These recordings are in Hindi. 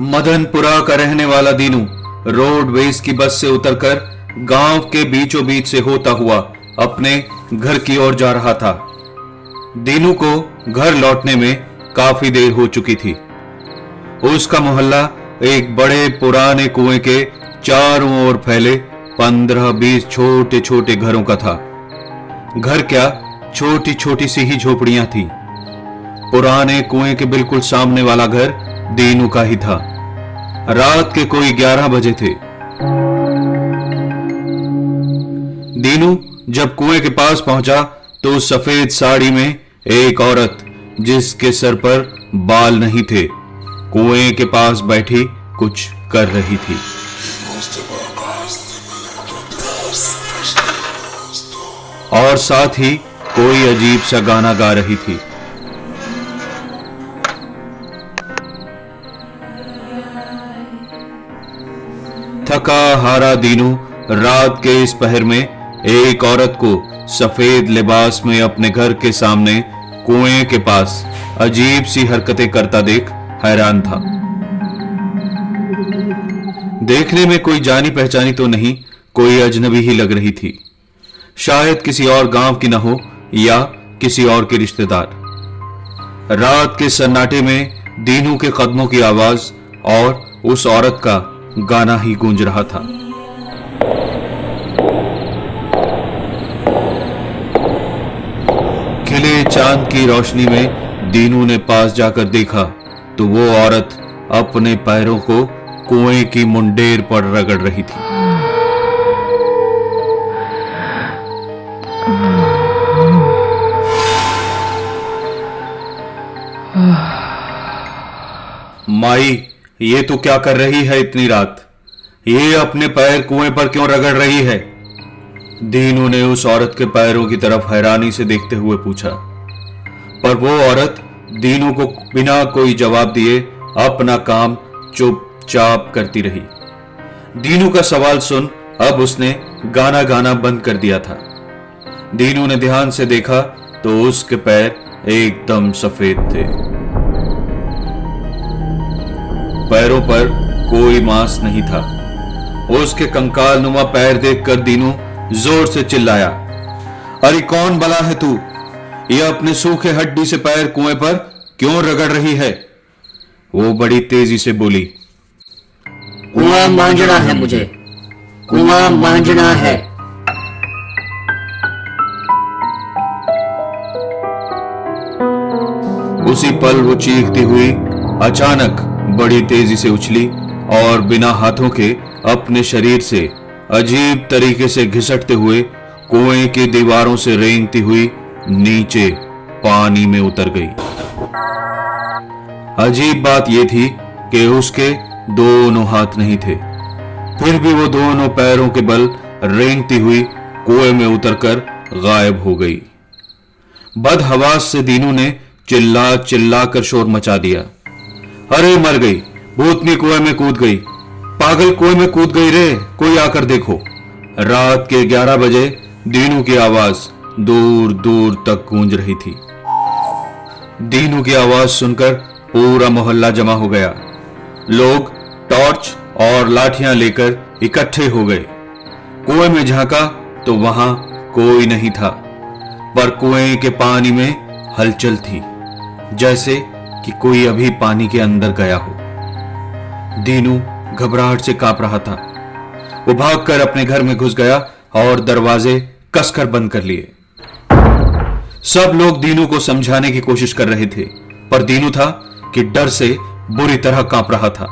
मदनपुरा का रहने वाला दीनू रोडवेज की बस से उतरकर गांव के बीचों बीच से होता हुआ अपने घर की ओर जा रहा था। दीनू को घर लौटने में काफी देर हो चुकी थी। उसका मोहल्ला एक बड़े पुराने कुएं के चारों ओर फैले 15-20 छोटे छोटे घरों का था। घर क्या, छोटी छोटी सी ही झोपड़ियां थी। पुराने कुएं के बिल्कुल सामने वाला घर दीनू का ही था। रात के कोई 11 बजे थे। दीनू जब कुएं के पास पहुंचा तो सफेद साड़ी में एक औरत, जिसके सर पर बाल नहीं थे, कुएं के पास बैठी कुछ कर रही थी। और साथ ही कोई अजीब सा गाना गा रही थी। थका हारा दीनू रात के इस पहर में एक औरत को सफेद लिबास में अपने घर के सामने कुएं के पास अजीब सी हरकतें करता देख हैरान था। देखने में कोई जानी पहचानी तो नहीं, कोई अजनबी ही लग रही थी। शायद किसी और गांव की न हो या किसी और के रिश्तेदार। रात के सन्नाटे में दीनू के कदमों की आवाज और उस औरत का गाना ही गूंज रहा था। खिले चांद की रोशनी में दीनू ने पास जाकर देखा तो वो औरत अपने पैरों को कुएं की मुंडेर पर रगड़ रही थी। माई, ये तो क्या कर रही है इतनी रात? ये अपने पैर कुएं पर क्यों रगड़ रही है? दीनू ने उस औरत के पैरों की तरफ हैरानी से देखते हुए पूछा। पर वो औरत दीनू को बिना कोई जवाब दिए अपना काम चुपचाप करती रही। दीनू का सवाल सुन अब उसने गाना गाना बंद कर दिया था। दीनू ने ध्यान से देखा तो उसके पैर एकदम सफेद थे। पैरों पर कोई मांस नहीं था। उसके कंकाल नुमा पैर देखकर दीनू जोर से चिल्लाया, अरे कौन बला है तू? ये अपने सूखे हड्डी से पैर कुएं पर क्यों रगड़ रही है? वो बड़ी तेजी से बोली, कुआं मांझना है मुझे, कुआं मांझना है। उसी पल वो चीखती हुई अचानक बड़ी तेजी से उछली और बिना हाथों के अपने शरीर से अजीब तरीके से घिसटते हुए कुएं की दीवारों से रेंगती हुई नीचे पानी में उतर गई। अजीब बात यह थी कि उसके दोनों हाथ नहीं थे, फिर भी वो दोनों पैरों के बल रेंगती हुई कुएं में उतरकर गायब हो गई। बदहवास से दीनू ने चिल्ला चिल्ला कर शोर मचा दिया, अरे मर गई, भूतनी कुएं में कूद गई, पागल कुएं में कूद गई रे, कोई आकर देखो। रात के 11 बजे दीनू की आवाज दूर दूर तक गूंज रही थी। दीनू की आवाज सुनकर पूरा मोहल्ला जमा हो गया। लोग टॉर्च और लाठियां लेकर इकट्ठे हो गए। कुएं में झांका तो वहां कोई नहीं था, पर कुएं के पानी में हलचल थी, जैसे कि कोई अभी पानी के अंदर गया हो। दीनू घबराहट से कांप रहा था। वो भागकर अपने घर में घुस गया और दरवाजे कसकर बंद कर लिए। सब लोग दीनू को समझाने की कोशिश कर रहे थे, पर दीनू था कि डर से बुरी तरह कांप रहा था।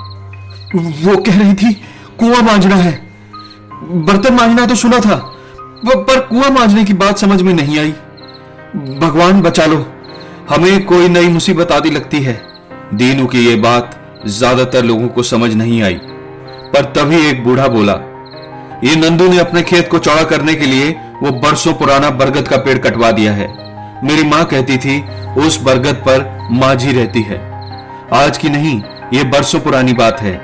वो कह रही थी कुआं मांझना है, बर्तन मांझना तो सुना था, पर कुआं मांझने की बात समझ में नहीं आई। भगवान बचा लो, हमें कोई नई मुसीबत आदि लगती है। दीनू की यह बात ज्यादातर लोगों को समझ नहीं आई, पर तभी एक बूढ़ा बोला, ये नंदू ने अपने खेत को चौड़ा करने के लिए वो बरसों पुराना बरगद का पेड़ कटवा दिया है। मेरी मां कहती थी उस बरगद पर माझी रहती है। आज की नहीं, ये बरसों पुरानी बात है।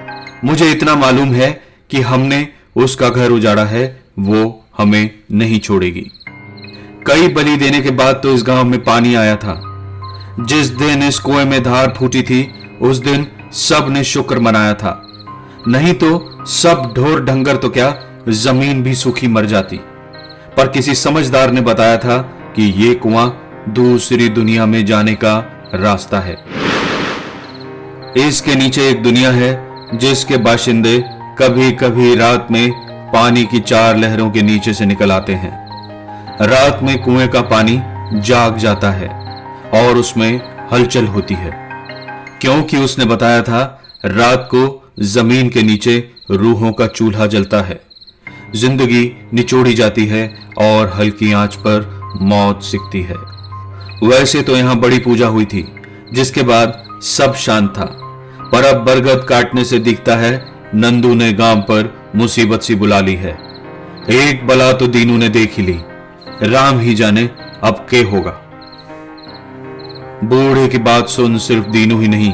मुझे इतना मालूम है कि हमने उसका घर उजाड़ा है, वो हमें नहीं छोड़ेगी। कई बलि देने के बाद तो इस गांव में पानी आया था। जिस दिन इस कुएं में धार फूटी थी, उस दिन सब ने शुक्र मनाया था, नहीं तो सब ढोर ढंगर तो क्या, जमीन भी सूखी मर जाती। पर किसी समझदार ने बताया था कि ये कुआं दूसरी दुनिया में जाने का रास्ता है। इसके नीचे एक दुनिया है जिसके बाशिंदे कभी कभी रात में पानी की 4 लहरों के नीचे से निकल आते हैं। रात में कुएं का पानी जाग जाता है और उसमें हलचल होती है, क्योंकि उसने बताया था रात को जमीन के नीचे रूहों का चूल्हा जलता है, जिंदगी निचोड़ी जाती है और हल्की आंच पर मौत सिकती है। वैसे तो यहां बड़ी पूजा हुई थी, जिसके बाद सब शांत था, पर अब बरगद काटने से दिखता है नंदू ने गांव पर मुसीबत सी बुला ली है। एक बला तो दीनू ने देख ही ली, राम ही जाने अब के होगा। बूढ़े की बात सुन सिर्फ दीनू ही नहीं,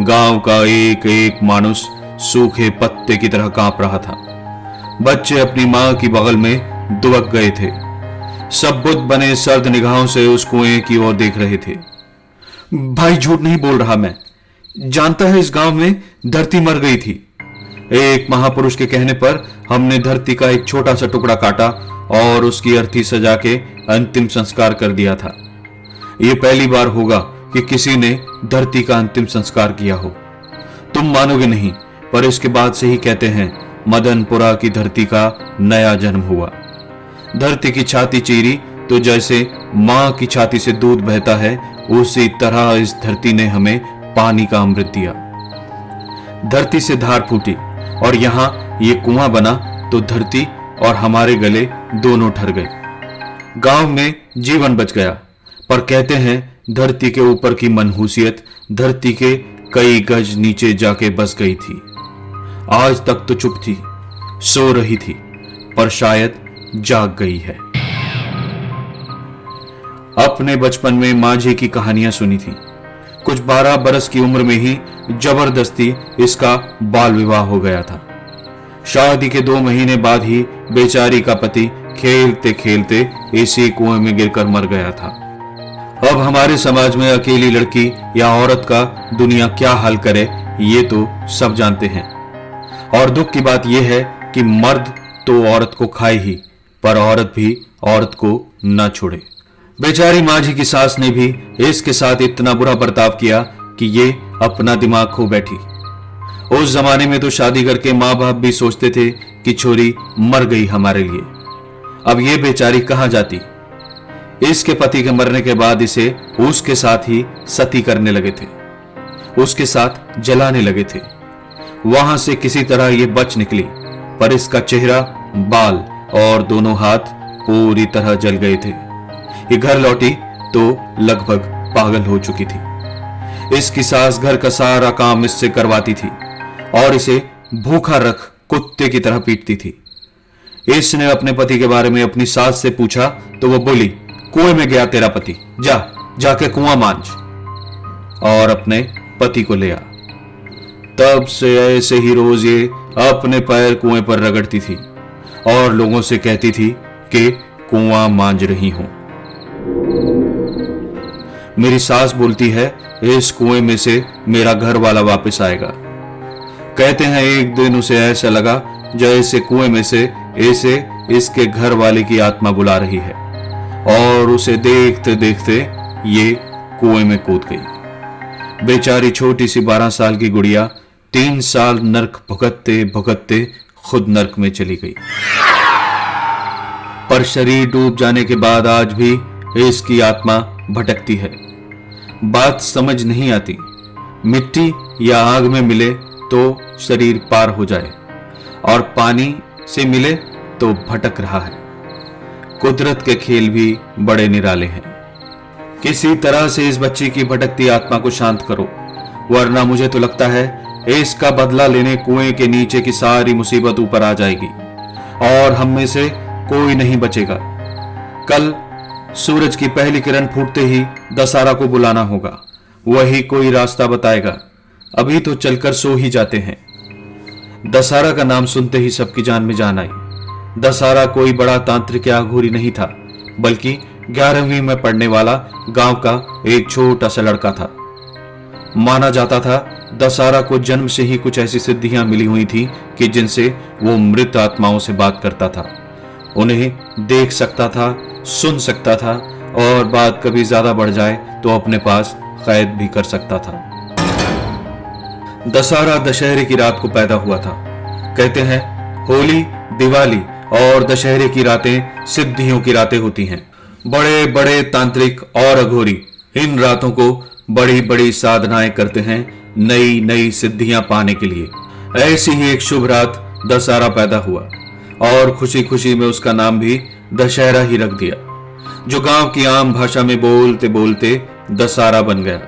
गांव का एक एक मानुस सूखे पत्ते की तरह कांप रहा था। बच्चे अपनी मां की बगल में दुबक गए थे, सब बुत बने सर्द निगाहों से उस कुएं की ओर देख रहे थे। भाई झूठ नहीं बोल रहा, मैं जानता है इस गांव में धरती मर गई थी। एक महापुरुष के कहने पर हमने धरती का एक छोटा सा टुकड़ा काटा और उसकी अर्थी सजा के अंतिम संस्कार कर दिया था। यह पहली बार होगा कि किसी ने धरती का अंतिम संस्कार किया हो। तुम मानोगे नहीं, पर इसके बाद से ही कहते हैं मदनपुरा की धरती का नया जन्म हुआ। धरती की छाती चीरी तो जैसे मां की छाती से दूध बहता है, उसी तरह इस धरती ने हमें पानी का अमृत दिया। धरती से धार फूटी और यहां ये कुआं बना तो धरती और हमारे गले दोनों ठर गए। गांव में जीवन बच गया, पर कहते हैं धरती के ऊपर की मनहूसियत धरती के कई गज नीचे जाके बस गई थी। आज तक तो चुप थी, सो रही थी, पर शायद जाग गई है। अपने बचपन में माझी की कहानियां सुनी थी। कुछ 12 बरस की उम्र में ही जबरदस्ती इसका बाल विवाह हो गया था। शादी के 2 महीने बाद ही बेचारी का पति खेलते खेलते इसी कुएं में गिरकर मर गया था। अब हमारे समाज में अकेली लड़की या औरत का दुनिया क्या हाल करे, ये तो सब जानते हैं। और दुख की बात यह है कि मर्द तो औरत को खाए ही, पर औरत भी औरत को न छोड़े। बेचारी माझी की सास ने भी इसके साथ इतना बुरा बर्ताव किया कि ये अपना दिमाग खो बैठी। उस जमाने में तो शादी करके माँ बाप भी सोचते थे कि छोरी मर गई हमारे लिए। अब ये बेचारी कहां जाती। इसके पति के मरने के बाद इसे उसके साथ ही सती करने लगे थे, उसके साथ जलाने लगे थे। वहां से किसी तरह ये बच निकली, पर इसका चेहरा, बाल और दोनों हाथ पूरी तरह जल गए थे। ये घर लौटी तो लगभग पागल हो चुकी थी। इसकी सास घर का सारा काम इससे करवाती थी और इसे भूखा रख कुत्ते की तरह पीटती थी। इसने अपने पति के बारे में अपनी सास से पूछा तो वो बोली, कुएं में गया तेरा पति, जाके कुआं मांझ, और अपने पति को ले आ। तब से ऐसे ही रोज ये अपने पैर कुएं पर रगड़ती थी और लोगों से कहती थी कि कुआं मांझ रही हूं। मेरी सास बोलती है इस कुएं में से मेरा घर वाला वापस आएगा। कहते हैं एक दिन उसे ऐसा लगा जैसे कुएं में से इसे इसके घर वाले की आत्मा बुला रही है, और उसे देखते देखते ये कुएं में कूद गई। बेचारी छोटी सी 12 साल की गुड़िया 3 साल नर्क भुगतते भुगतते खुद नर्क में चली गई। पर शरीर डूब जाने के बाद आज भी इसकी आत्मा भटकती है। बात समझ नहीं आती, मिट्टी या आग में मिले तो शरीर पार हो जाए और पानी से मिले तो भटक रहा है। कुदरत के खेल भी बड़े निराले हैं। किसी तरह से इस बच्ची की भटकती आत्मा को शांत करो, वरना मुझे तो लगता है इसका बदला लेने कुएं के नीचे की सारी मुसीबत ऊपर आ जाएगी और हम में से कोई नहीं बचेगा। कल सूरज की पहली किरण फूटते ही दशहरा को बुलाना होगा, वही कोई रास्ता बताएगा। अभी तो चलकर सो ही जाते हैं। दशहरा का नाम सुनते ही सबकी जान में जान आई। दशहरा कोई बड़ा तांत्रिक या अघोरी नहीं था, बल्कि 11वीं में पढ़ने वाला गांव का एक छोटा सा लड़का था। माना जाता था दशहरा को जन्म से ही कुछ ऐसी सिद्धियां मिली हुई थी कि जिनसे वो मृत आत्माओं से बात करता था, उन्हें देख सकता था, सुन सकता था और बात कभी ज्यादा बढ़ जाए तो अपने पास कैद भी कर सकता था। दशहरा दशहरे की रात को पैदा हुआ था। कहते हैं होली, दिवाली और दशहरे की रातें सिद्धियों की रातें होती हैं। बड़े बड़े तांत्रिक और अघोरी इन रातों को बड़ी बड़ी साधनाएं करते हैं नई नई सिद्धियां पाने के लिए। ऐसी ही एक शुभ रात दशहरा पैदा हुआ और खुशी खुशी में उसका नाम भी दशहरा ही रख दिया, जो गांव की आम भाषा में बोलते बोलते दशहरा बन गया।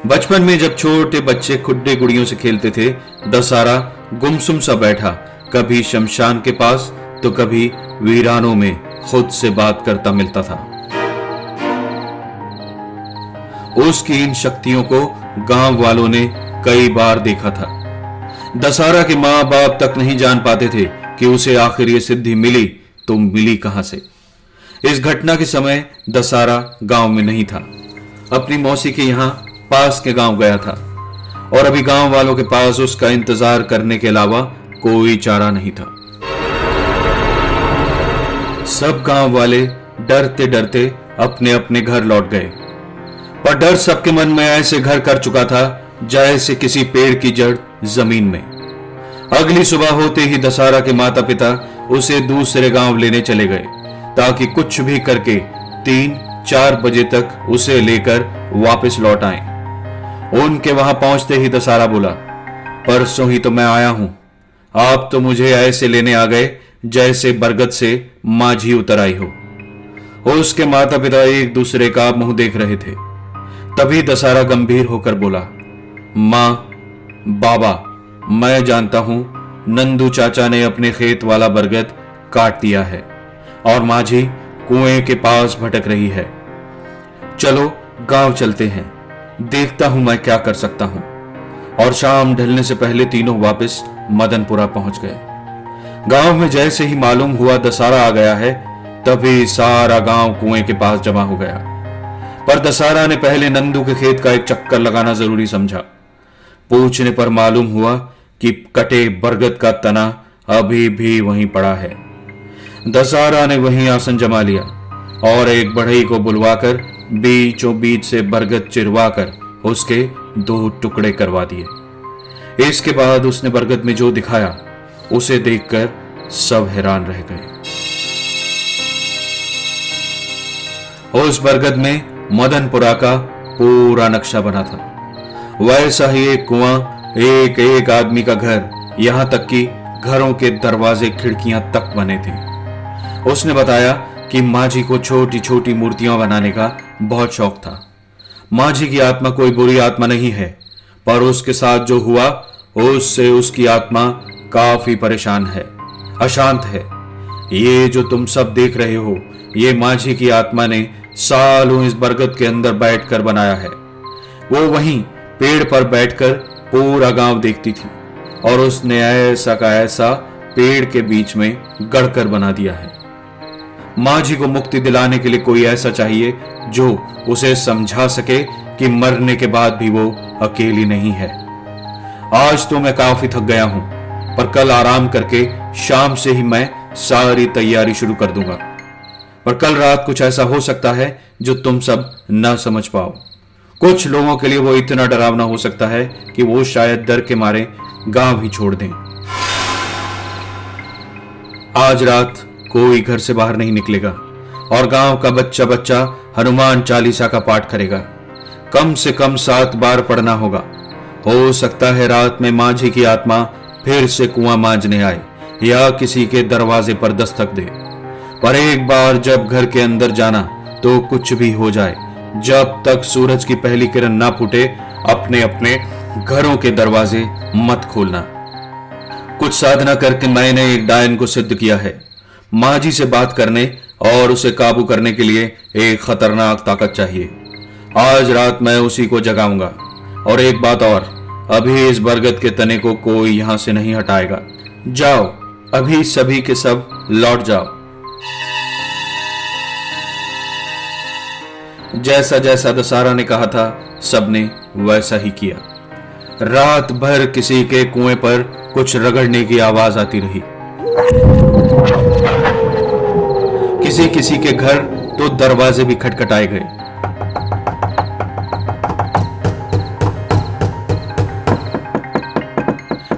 बचपन में जब छोटे बच्चे खुड्डे गुड़ियों से खेलते थे, दशहरा गुमसुम सा बैठा, कभी शमशान के पास तो कभी वीरानों में खुद से बात करता मिलता था। उसकी इन शक्तियों को गांव वालों ने कई बार देखा था। दशहरा के मां बाप तक नहीं जान पाते थे कि उसे आखिर ये सिद्धि मिली तो मिली कहां से। इस घटना के समय दशहरा गांव में नहीं था, अपनी मौसी के यहां पास के गांव गया था और अभी गांव वालों के पास उसका इंतजार करने के अलावा कोई चारा नहीं था। सब गांव वाले डरते डरते अपने अपने घर लौट गए, पर डर सबके मन में ऐसे घर कर चुका था जैसे किसी पेड़ की जड़ जमीन में। अगली सुबह होते ही दशहरा के माता पिता उसे दूसरे गांव लेने चले गए ताकि कुछ भी करके 3-4 बजे तक उसे लेकर वापस लौट आए। उनके वहां पहुंचते ही दशहरा बोला, परसों ही तो मैं आया हूं, आप तो मुझे ऐसे लेने आ गए जैसे बरगद से माझी उतर आई हो। उसके माता पिता एक दूसरे का मुंह देख रहे थे। तभी दशहरा गंभीर होकर बोला, मां, बाबा, मैं जानता हूं नंदू चाचा ने अपने खेत वाला बरगद काट दिया है और माझी कुएं के पास भटक रही है। चलो गांव चलते हैं, देखता हूं मैं क्या कर सकता हूं। और शाम ढलने से पहले तीनों वापस मदनपुरा पहुंच गए। गांव में जैसे ही मालूम हुआ दशहरा आ गया है, तभी सारा गांव कुएं के पास जमा हो गया। पर दशहरा ने पहले नंदू के खेत का एक चक्कर लगाना जरूरी समझा। पूछने पर मालूम हुआ कि कटे बरगद का तना अभी भी वहीं पड़ा है। दशहरा ने वहीं आसन जमा लिया और एक बढ़ई को बुलवाकर बीचों बीच से बरगद चिरवाकर उसके 2 टुकड़े करवा दिए। इसके बाद उसने बरगद में जो दिखाया उसे देखकर सब हैरान रह गए। उस बरगद में मदनपुरा का पूरा नक्शा बना था। वैसा ही एक कुआं, एक एक आदमी का घर, यहां तक कि घरों के दरवाजे खिड़कियां तक बने थे। उसने बताया कि माझी को छोटी छोटी मूर्तियां बनाने का बहुत शौक था। माझी की आत्मा कोई बुरी आत्मा नहीं है, पर उसके साथ जो हुआ उससे उसकी आत्मा काफी परेशान है, अशांत है। ये जो तुम सब देख रहे हो, ये माझी की आत्मा ने सालों इस बरगद के अंदर बैठकर बनाया है। वो वहीं पेड़ पर बैठकर पूरा गांव देखती थी और उसने ऐसा का ऐसा पेड़ के बीच में गढ़कर बना दिया है। माझी को मुक्ति दिलाने के लिए कोई ऐसा चाहिए जो उसे समझा सके कि मरने के बाद भी वो अकेली नहीं है। आज तो मैं काफी थक गया हूं, पर कल आराम करके शाम से ही मैं सारी तैयारी शुरू कर दूंगा। पर कल रात कुछ ऐसा हो सकता है जो तुम सब न समझ पाओ। कुछ लोगों के लिए वो इतना डरावना हो सकता है कि वो शायद डर के मारे गांव ही छोड़ दें। आज रात कोई घर से बाहर नहीं निकलेगा और गांव का बच्चा बच्चा हनुमान चालीसा का पाठ करेगा। कम से कम 7 बार पढ़ना होगा। हो सकता है रात में माझी की आत्मा फिर से कुआं मांजने आए या किसी के दरवाजे पर दस्तक दे। पर एक बार जब घर के अंदर जाना तो कुछ भी हो जाए, जब तक सूरज की पहली किरण ना फूटे अपने अपने घरों के दरवाजे मत खोलना। कुछ साधना करके मैंने एक डायन को सिद्ध किया है। माझी से बात करने और उसे काबू करने के लिए एक खतरनाक ताकत चाहिए। आज रात मैं उसी को जगाऊंगा। और एक बात और, अभी इस बरगद के तने को कोई यहां से नहीं हटाएगा। जाओ, अभी सभी के सब लौट जाओ। जैसा जैसा दशहरा ने कहा था, सबने वैसा ही किया। रात भर किसी के कुएं पर कुछ रगड़ने की आवाज आती रही। किसी किसी के घर तो दरवाजे भी खटखटाए गए।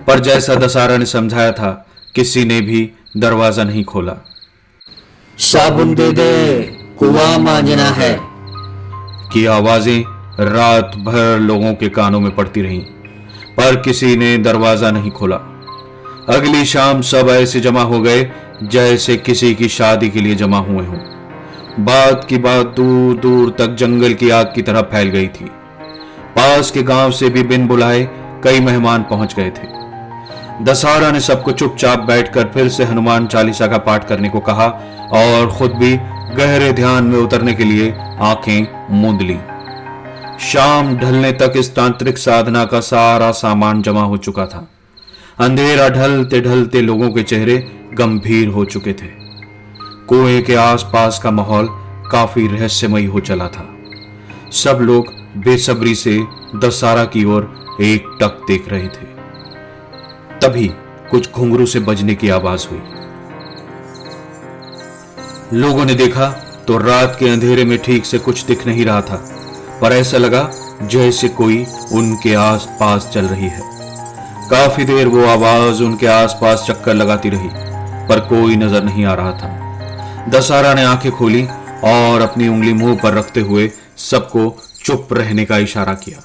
पर जैसा दशहरा ने समझाया था, किसी ने भी दरवाजा नहीं खोला। साबुन दे दे, कुआं मांजना है की आवाजें रात भर लोगों के कानों में पड़ती रहीं, पर किसी ने दरवाजा नहीं खोला। अगली शाम सब ऐसे जमा हो गए जैसे किसी की शादी के लिए जमा हुए हों। बात की बात दूर दूर तक जंगल की आग की तरह फैल गई थी। पास के गांव से भी बिन बुलाए कई मेहमान पहुंच गए थे। दशहरा ने सबको चुपचाप बैठकर फिर से हनुमान चालीसा का पाठ करने को कहा और खुद भी गहरे ध्यान में उतरने के लिए आंखें मूंद ली। शाम ढलने तक इस तांत्रिक साधना का सारा सामान जमा हो चुका था। अंधेरा ढलते ढलते लोगों के चेहरे गंभीर हो चुके थे। कुएं के आसपास का माहौल काफी रहस्यमयी हो चला था। सब लोग बेसब्री से दशहरा की ओर एकटक देख रहे थे। तभी कुछ घुंघरू से बजने की आवाज हुई। लोगों ने देखा तो रात के अंधेरे में ठीक से कुछ दिख नहीं रहा था, पर ऐसा लगा जैसे कोई उनके आसपास चल रही है। काफी देर वो आवाज उनके आसपास चक्कर लगाती रही, पर कोई नजर नहीं आ रहा था। दशहरा ने आंखें खोली और अपनी उंगली मुंह पर रखते हुए सबको चुप रहने का इशारा किया।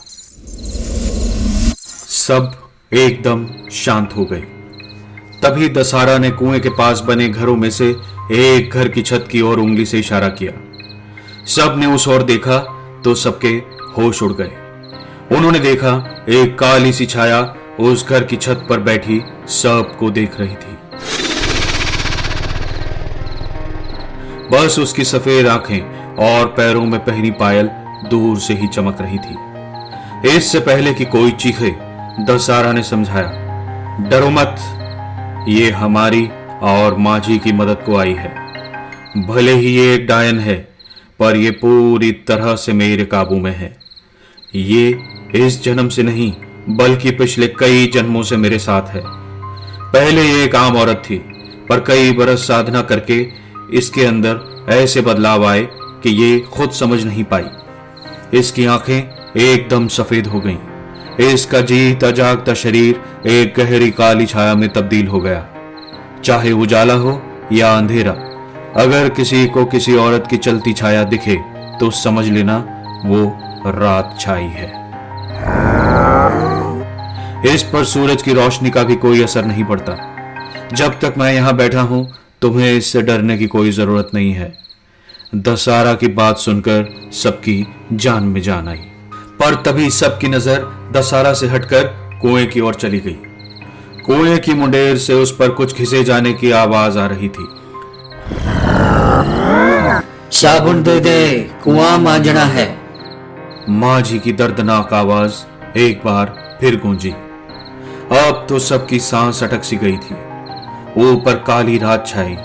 सब एकदम शांत हो गए। तभी दशहरा ने कुएं के पास बने घरों में से एक घर की छत की ओर उंगली से इशारा किया। सब ने उस ओर देखा तो सबके होश उड़ गए। उन्होंने देखा एक काली सी छाया उस घर की छत पर बैठी सबको देख रही थी। बस उसकी सफेद आंखें और पैरों में पहनी पायल दूर से ही चमक रही थी। इससे पहले कि कोई चीखे, दशहरा ने समझाया, डरो मत, ये हमारी और माझी की मदद को आई है। भले ही ये एक डायन है, पर ये पूरी तरह से मेरे काबू में है। ये इस जन्म से नहीं बल्कि पिछले कई जन्मों से मेरे साथ है। पहले ये एक आम औरत थी, पर कई बरस साधना करके इसके अंदर ऐसे बदलाव आए कि ये खुद समझ नहीं पाई। इसकी आंखें एकदम सफेद हो गईं। इसका जीता जागता शरीर एक गहरी काली छाया में तब्दील हो गया। चाहे उजाला हो या अंधेरा, अगर किसी को किसी औरत की चलती छाया दिखे तो समझ लेना वो रात छाई है। इस पर सूरज की रोशनी का भी कोई असर नहीं पड़ता। जब तक मैं यहां बैठा हूं, तुम्हें इससे डरने की कोई जरूरत नहीं है। दशहरा की बात सुनकर सबकी जान में जान आई, पर तभी सबकी नजर दशहरा से हटकर कुएं की ओर चली गई। कुएं की मुंडेर से उस पर कुछ घिसे जाने की आवाज आ रही थी। साबुन दे दे, कुआं मांजना है। माझी की दर्दनाक आवाज एक बार फिर गूंजी। अब तो सबकी सांस अटक सी गई थी। ऊपर काली रात छाई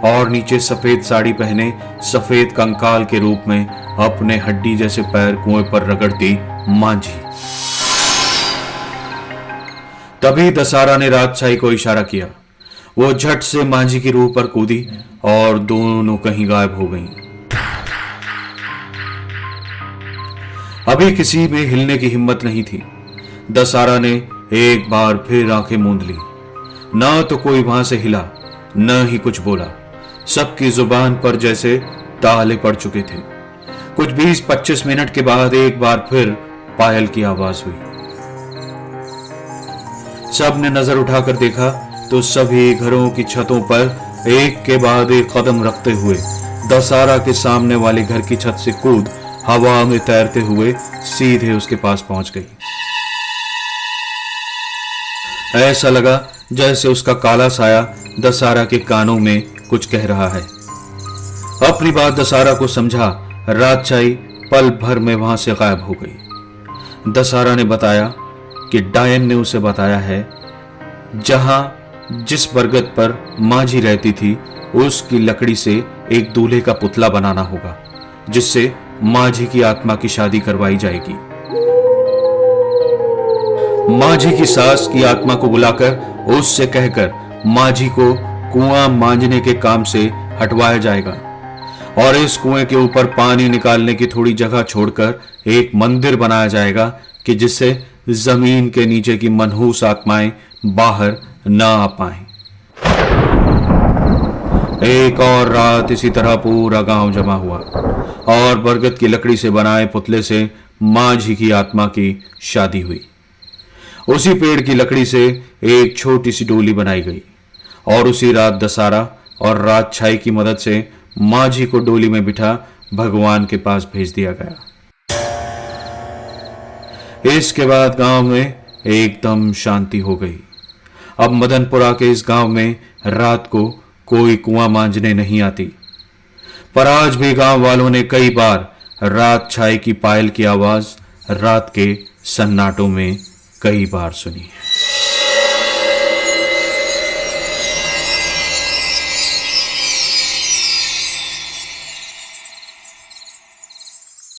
और नीचे सफेद साड़ी पहने सफेद कंकाल के रूप में अपने हड्डी जैसे पैर कुएं पर रगड़ती माझी। तभी दशहरा ने राजशाही को इशारा किया। वो झट से माझी की रूह पर कूदी और दोनों कहीं गायब हो गईं। अभी किसी में हिलने की हिम्मत नहीं थी। दशहरा ने एक बार फिर आंखें मूंद ली। ना तो कोई वहां से हिला, न ही कुछ बोला। सबकी जुबान पर जैसे ताले पड़ चुके थे। कुछ 20-25 मिनट के बाद एक बार फिर पायल की आवाज हुई। सब ने नजर उठाकर देखा तो सभी घरों की छतों पर एक के बाद एक कदम रखते हुए दशहरा के सामने वाले घर की छत से कूद हवा में तैरते हुए सीधे उसके पास पहुंच गई। ऐसा लगा जैसे उसका काला साया दशहरा के कानों में कुछ कह रहा है। अपनी बात दशहरा को समझा राजशाही पल भर में वहां से गायब हो गई। दशहरा ने बताया कि डायन ने उसे बताया है जिस बरगद पर माझी रहती थी उसकी लकड़ी से एक दूल्हे का पुतला बनाना होगा, जिससे माझी की आत्मा की शादी करवाई जाएगी। माझी की सास की आत्मा को बुलाकर उससे कहकर माझी को कुआं मांजने के काम से हटवाया जाएगा और इस कुएं के ऊपर पानी निकालने की थोड़ी जगह छोड़कर एक मंदिर बनाया जाएगा कि जिससे जमीन के नीचे की मनहूस आत्माएं बाहर न आ पाएं। एक और रात इसी तरह पूरा गांव जमा हुआ और बरगद की लकड़ी से बनाए पुतले से माझी की आत्मा की शादी हुई। उसी पेड़ की लकड़ी से एक छोटी सी डोली बनाई गई और उसी रात दशहरा और रात छाई की मदद से माझी को डोली में बिठा भगवान के पास भेज दिया गया। इसके बाद गांव में एकदम शांति हो गई। अब मदनपुरा के इस गांव में रात को कोई कुआं मांजने नहीं आती, पर आज भी गांव वालों ने कई बार रात छाई की पायल की आवाज रात के सन्नाटों में कई बार सुनी।